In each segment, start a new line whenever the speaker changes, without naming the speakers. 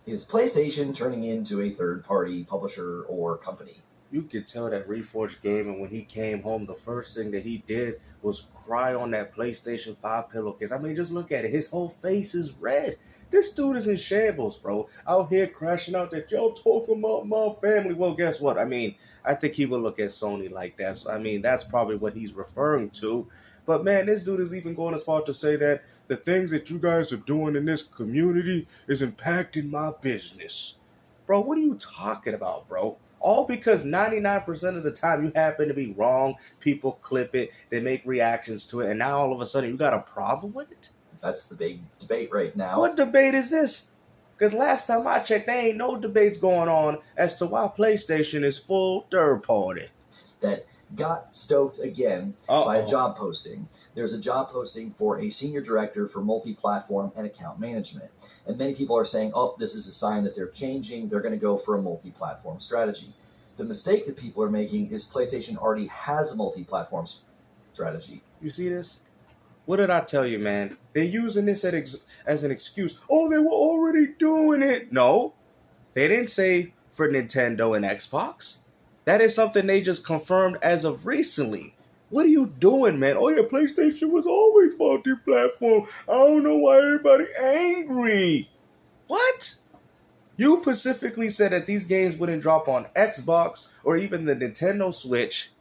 Is PlayStation turning into a third-party publisher or company?
You could tell that Reforge Gaming, when he came home, the first thing that he did was cry on that PlayStation 5 pillowcase. I mean, just look at it. His whole face is red. This dude is in shambles, bro. Out here crashing out that y'all talking about my family. Well, guess what? I mean, I think he would look at Sony like that. So, I mean, that's probably what he's referring to. But man, this dude is even going as far to say that the things that you guys are doing in this community is impacting my business. Bro, what are you talking about, bro? All because 99% of the time you happen to be wrong. People clip it, they make reactions to it, and now all of a sudden you got a problem with it?
That's the big debate right now.
What debate is this? Because last time I checked, there ain't no debates going on as to why PlayStation is full third party.
That got stoked again by a job posting. There's a job posting for a senior director for multi-platform and account management. And many people are saying, oh, this is a sign that they're changing. They're going to go for a multi-platform strategy. The mistake that people are making is PlayStation already has a multi-platform strategy.
You see this? What did I tell you, man? They're using this as an excuse. Oh, they were already doing it. No, they didn't say for Nintendo and Xbox. That is something they just confirmed as of recently. What are you doing, man? Oh, yeah, PlayStation was always multi-platform. I don't know why everybody angry. What? You specifically said that these games wouldn't drop on Xbox or even the Nintendo Switch,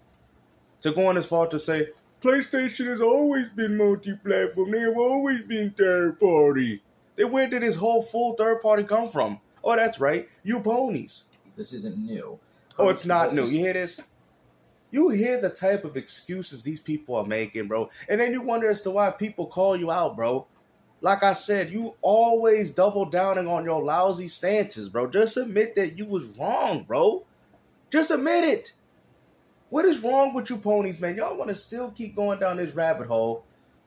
to go on as far to say, PlayStation has always been multi-platform. They have always been third-party. Then where did this whole full third-party come from? Oh, that's right. You ponies.
This isn't new.
Oh, it's not new. You hear this? You hear the type of excuses these people are making, bro. And then you wonder as to why people call you out, bro. Like I said, you always double downing on your lousy stances, bro. Just admit that you was wrong, bro. Just admit it. What is wrong with you ponies, man? Y'all want to still keep going down this rabbit hole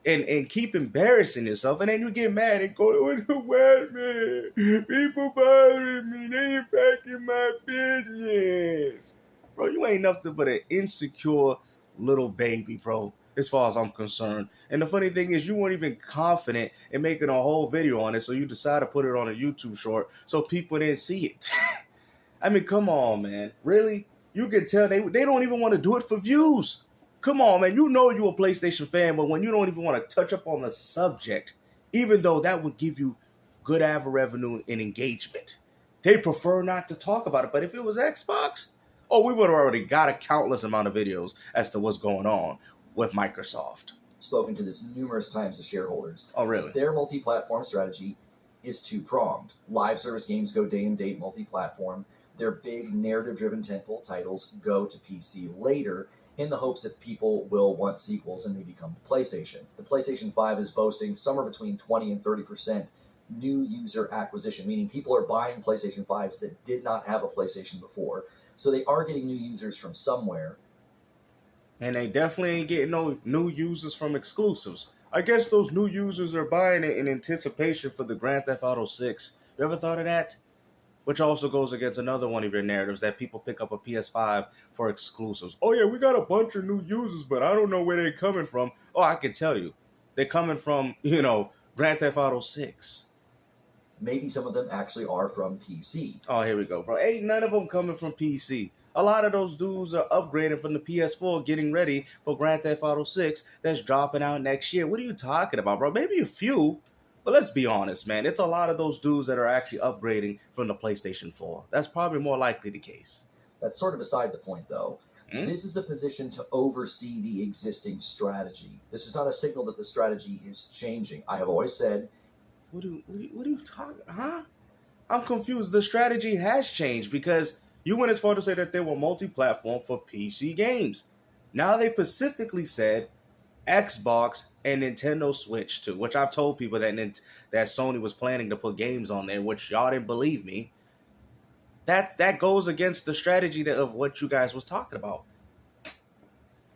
and keep embarrassing yourself, and then you get mad and go, what's the word, man? People bothering me. They impacting my business. Bro, you ain't nothing but an insecure little baby, bro, as far as I'm concerned. And the funny thing is, you weren't even confident in making a whole video on it, so you decided to put it on a YouTube short so people didn't see it. I mean, come on, man. Really? You can tell they don't even want to do it for views. Come on, man. You know you're a PlayStation fan, but when you don't even want to touch up on the subject, even though that would give you good ad revenue and engagement, they prefer not to talk about it. But if it was Xbox, oh, we would have already got a countless amount of videos as to what's going on with Microsoft.
Spoken to this numerous times to shareholders.
Oh, really?
Their multi-platform strategy is two-pronged. Live service games go day and date multi-platform. Their big narrative-driven tentpole titles go to PC later in the hopes that people will want sequels and maybe come to PlayStation. The PlayStation 5 is boasting somewhere between 20 and 30% new user acquisition, meaning people are buying PlayStation 5s that did not have a PlayStation before. So they are getting new users from somewhere.
And they definitely ain't getting no new users from exclusives. I guess those new users are buying it in anticipation for the Grand Theft Auto 6. You ever thought of that? Which also goes against another one of your narratives, that people pick up a PS5 for exclusives. Oh yeah, we got a bunch of new users, but I don't know where they're coming from. Oh, I can tell you. They're coming from, Grand Theft Auto 6.
Maybe some of them actually are from PC.
Oh, here we go, bro. Ain't none of them coming from PC. A lot of those dudes are upgrading from the PS4, getting ready for Grand Theft Auto 6 that's dropping out next year. What are you talking about, bro? Maybe a few. But let's be honest, man. It's a lot of those dudes that are actually upgrading from the PlayStation 4. That's probably more likely the case.
That's sort of beside the point, though. This is a position to oversee the existing strategy. This is not a signal that the strategy is changing. I have always said...
What are you talking... Huh? I'm confused. The strategy has changed because you went as far to say that they were multi-platform for PC games. Now they specifically said Xbox and Nintendo Switch too, which I've told people that Sony was planning to put games on there, which y'all didn't believe me. That goes against the strategy of what you guys was talking about.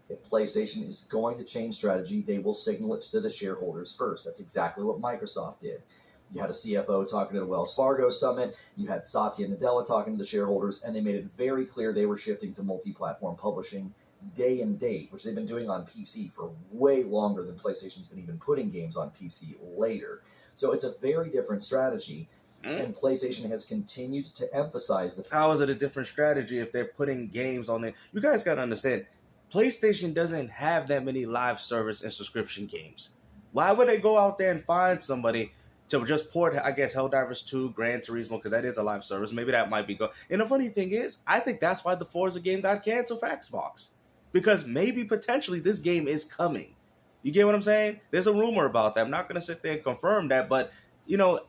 If PlayStation is going to change strategy, they will signal it to the shareholders first. That's exactly what Microsoft did. You had a CFO talking at a Wells Fargo summit. You had Satya Nadella talking to the shareholders, and they made it very clear they were shifting to multi-platform publishing day and date, which they've been doing on PC for way longer than PlayStation's been even putting games on PC later. So it's a very different strategy. And PlayStation has continued to emphasize the
How is it a different strategy if they're putting games on it? You guys got to understand, PlayStation doesn't have that many live service and subscription games. Why would they go out there and find somebody to just port, I guess, Helldivers 2, Gran Turismo, because that is a live service. Maybe that might be good. And the funny thing is, I think that's why the Forza game got canceled for Xbox. Because maybe potentially this game is coming. You get what I'm saying? There's a rumor about that. I'm not going to sit there and confirm that, but, you know,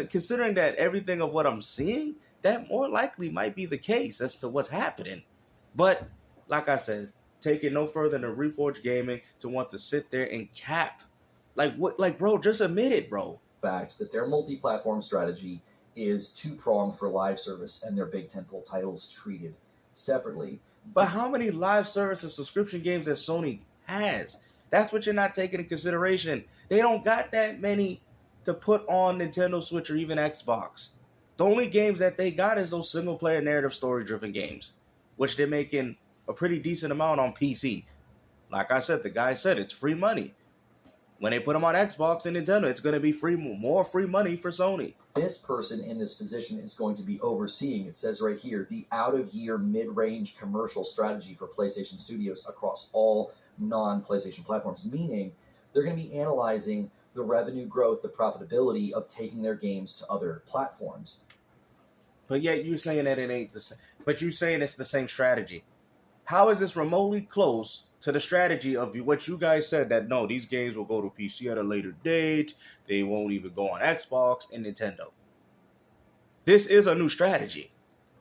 considering that everything of what I'm seeing, that more likely might be the case as to what's happening. But, like I said, take it no further than Reforge Gaming to want to sit there and cap. Like, what? Like, bro, just admit it, bro.
Fact that their multi-platform strategy is two-pronged for live service and their big tentpole titles treated separately.
But how many live service and subscription games that Sony has? That's what you're not taking into consideration. They don't got that many to put on Nintendo Switch or even Xbox. The only games that they got is those single-player narrative story-driven games, which they're making a pretty decent amount on PC. Like I said, the guy said it's free money. When they put them on Xbox and Nintendo, it's going to be more free money for Sony.
This person in this position is going to be overseeing, it says right here, the out-of-year mid-range commercial strategy for PlayStation Studios across all non-PlayStation platforms, meaning they're going to be analyzing the revenue growth, the profitability of taking their games to other platforms.
But yet you're saying that it ain't the same. But you're saying it's the same strategy. How is this remotely close to the strategy of what you guys said that no, these games will go to PC at a later date. They won't even go on Xbox and Nintendo. This is a new strategy.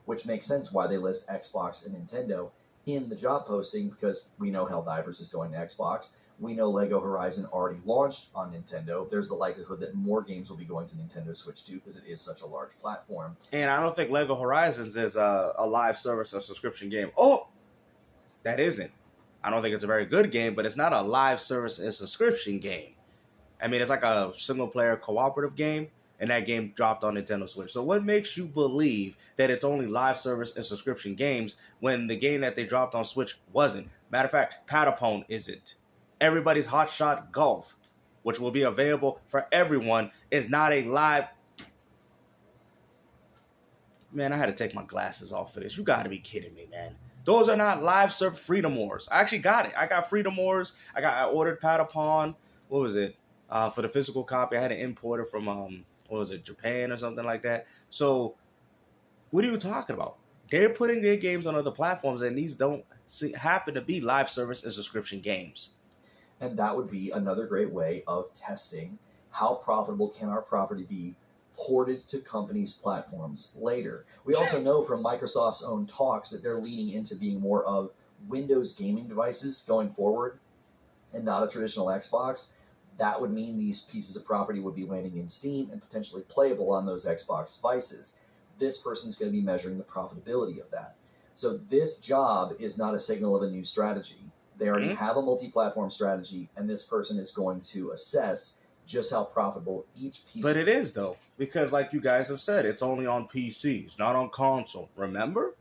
Which makes sense why they list Xbox and Nintendo in the job posting, because we know Helldivers is going to Xbox. We know Lego Horizon already launched on Nintendo. There's the likelihood that more games will be going to Nintendo Switch too, because it is such a large platform.
And I don't think Lego Horizons is a live service or subscription game. Oh, that isn't. I don't think it's a very good game, but it's not a live service and subscription game. I mean, it's like a single-player cooperative game, and that game dropped on Nintendo Switch. So what makes you believe that it's only live service and subscription games when the game that they dropped on Switch wasn't? Matter of fact, Patapon isn't. Everybody's Hot Shot Golf, which will be available for everyone, is not a live... Man, I had to take my glasses off for this. You got to be kidding me, man. Those are not live serve Freedom Wars. I actually got it. I got Freedom Wars. I ordered Patapon. What was it? For the physical copy, I had to import it from Japan or something like that. So, what are you talking about? They're putting their games on other platforms, and these don't happen to be live service and subscription games.
And that would be another great way of testing how profitable can our property be ported to companies' platforms later. We also know from Microsoft's own talks that they're leaning into being more of Windows gaming devices going forward and not a traditional Xbox. That would mean these pieces of property would be landing in Steam and potentially playable on those Xbox devices. This person's going to be measuring the profitability of that. So this job is not a signal of a new strategy. They already have a multi-platform strategy, and this person is going to assess just how profitable each piece.
But it is, though, because like you guys have said, it's only on PC. It's not on console. Remember?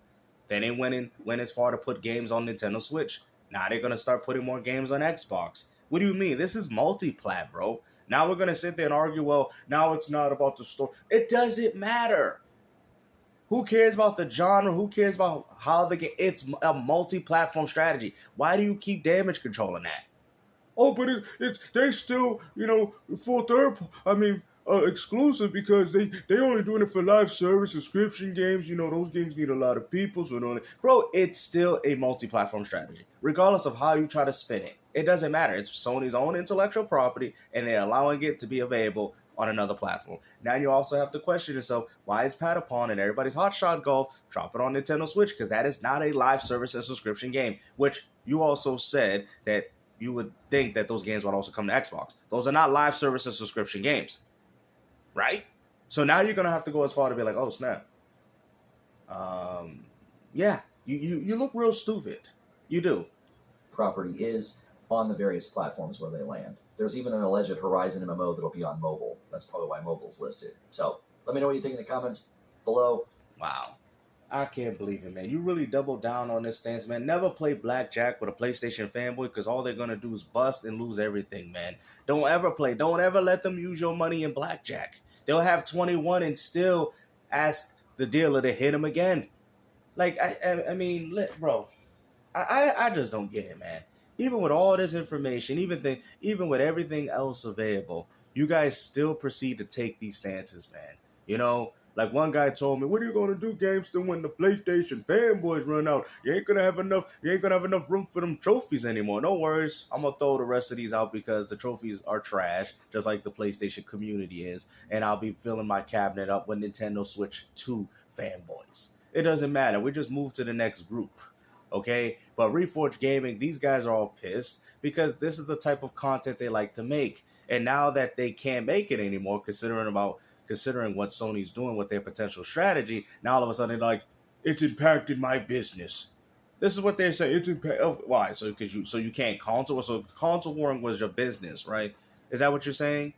Then they went as far to put games on Nintendo Switch. Now they're going to start putting more games on Xbox. What do you mean? This is multi-plat, bro. Now we're going to sit there and argue, well, now it's not about the story. It doesn't matter. Who cares about the genre? Who cares about how the game? It's a multi-platform strategy. Why do you keep damage controlling that? Oh, but they still, exclusive because they only doing it for live service subscription games. Those games need a lot of people. So bro, it's still a multi-platform strategy, regardless of how you try to spin it. It doesn't matter. It's Sony's own intellectual property, and they're allowing it to be available on another platform. Now you also have to question yourself, why is Patapon and everybody's Hot Shot Golf dropping on Nintendo Switch? Because that is not a live service and subscription game, which you also said that you would think that those games would also come to Xbox. Those are not live service and subscription games, right? So now you're going to have to go as far to be like, oh, snap. Yeah, you look real stupid. You do.
Property is on the various platforms where they land. There's even an alleged Horizon MMO that'll be on mobile. That's probably why mobile's listed. So let me know what you think in the comments below.
Wow. I can't believe it, man. You really doubled down on this stance, man. Never play blackjack with a PlayStation fanboy because all they're going to do is bust and lose everything, man. Don't ever let them use your money in blackjack. They'll have 21 and still ask the dealer to hit them again. Like, I mean, bro, I just don't get it, man. Even with all this information, even with everything else available, you guys still proceed to take these stances, man. You know, like one guy told me, "What are you gonna do, Gamester, when the PlayStation fanboys run out? You ain't gonna have enough room for them trophies anymore." No worries, I'm gonna throw the rest of these out because the trophies are trash, just like the PlayStation community is, and I'll be filling my cabinet up when Nintendo Switch 2 fanboys. It doesn't matter. We just move to the next group. Okay, but Reforge Gaming, these guys are all pissed because this is the type of content they like to make, and now that they can't make it anymore, considering what Sony's doing with their potential strategy, now all of a sudden they're like, it's impacted my business. This is what they're saying. It's why? So you can't console. So console warring was your business, right? Is that what you're saying?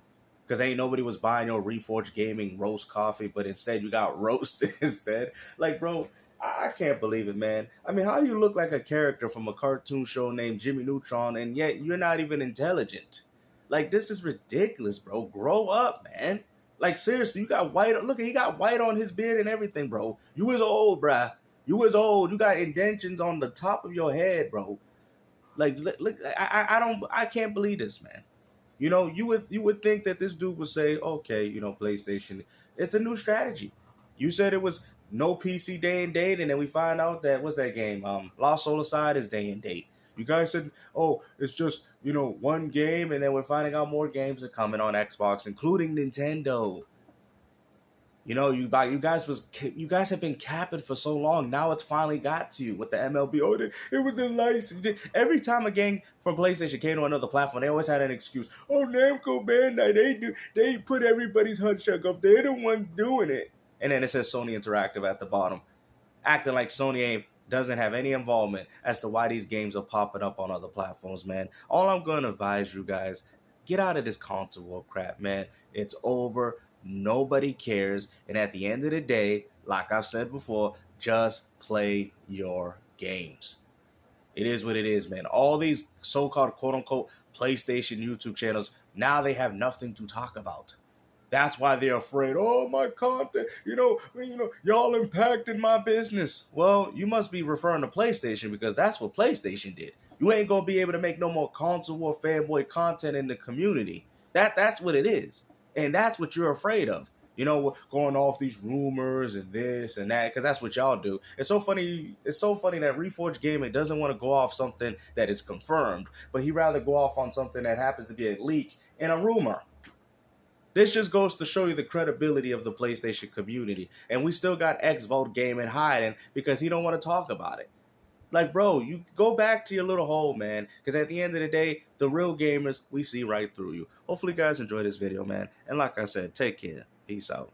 Because ain't nobody was buying your Reforge Gaming roast coffee, but instead you got roasted instead. Like, bro, I can't believe it, man. I mean, how do you look like a character from a cartoon show named Jimmy Neutron, and yet you're not even intelligent? Like, this is ridiculous, bro. Grow up, man. Like, seriously, you got white. Look, he got white on his beard and everything, bro. You was old, bruh. You was old. You got indentions on the top of your head, bro. Like, look, I can't believe this, man. You know, you would think that this dude would say, okay, you know, PlayStation, it's a new strategy. You said it was no PC day and date, and then we find out that, what's that game? Lost Soul Aside is day and date. You guys said, oh, it's just, you know, one game, and then we're finding out more games are coming on Xbox, including Nintendo. You know, you guys have been capping for so long. Now it's finally got to you with the MLB. Oh, it was the license. Every time a game from PlayStation came to another platform, they always had an excuse. Oh, Namco Bandai, they put everybody's hunt up. They're the ones doing it. And then it says Sony Interactive at the bottom, acting like Sony doesn't have any involvement as to why these games are popping up on other platforms, man. All I'm going to advise you guys, get out of this console war crap, man. It's over. Nobody cares. And at the end of the day, like I've said before, just play your games. It is what it is, man. All these so-called quote-unquote PlayStation YouTube channels, now they have nothing to talk about. That's why they're afraid. Oh, my content, y'all impacted my business. Well, you must be referring to PlayStation because that's what PlayStation did. You ain't going to be able to make no more console war fanboy content in the community. That's what it is. And that's what you're afraid of. You know, going off these rumors and this and that, because that's what y'all do. It's so funny. It's so funny that Reforge Gaming doesn't want to go off something that is confirmed, but he'd rather go off on something that happens to be a leak and a rumor. This just goes to show you the credibility of the PlayStation community. And we still got X-Vote Gaming hiding because he don't want to talk about it. Like, bro, you go back to your little hole, man. Because at the end of the day, the real gamers, we see right through you. Hopefully, you guys enjoy this video, man. And like I said, take care. Peace out.